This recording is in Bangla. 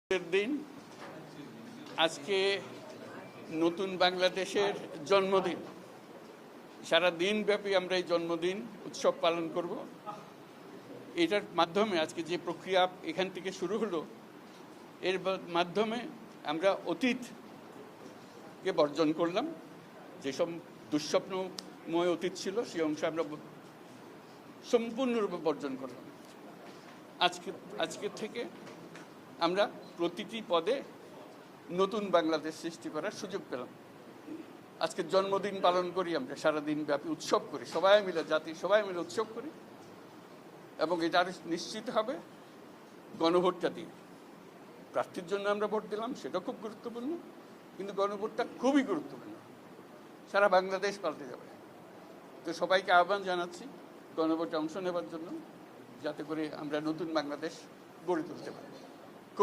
দিন আজকে নতুন বাংলাদেশের জন্মদিন। সারা দিন ব্যাপী আমরা এই জন্মদিন উৎসব পালন করব। এটার মাধ্যমে আজকে যে প্রক্রিয়া এখান থেকে শুরু হলো, এর মাধ্যমে আমরা অতীতকে বর্জন করলাম। যেসব দুঃস্বপ্নময় অতীত ছিল সেই অংশ আমরা সম্পূর্ণরূপে বর্জন করলাম। আজকে থেকে আমরা প্রতিটি পদে নতুন বাংলাদেশ সৃষ্টি করার সুযোগ পেলাম। আজকে জন্মদিন পালন করি, আমরা সারাদিন ব্যাপী উৎসব করি, সবাই মিলে সবাই মিলে উৎসব করি, এবং এটা নিশ্চিত হবে গণভোটটা দিয়ে। প্রার্থীর জন্য আমরা ভোট দিলাম, সেটা খুব গুরুত্বপূর্ণ, কিন্তু গণভোটটা খুবই গুরুত্বপূর্ণ। সারা বাংলাদেশ পাল্টে যাবে। তো সবাইকে আহ্বান জানাচ্ছি গণভোটে অংশ নেবার জন্য, যাতে করে আমরা নতুন বাংলাদেশ গড়ে তুলতে পারি।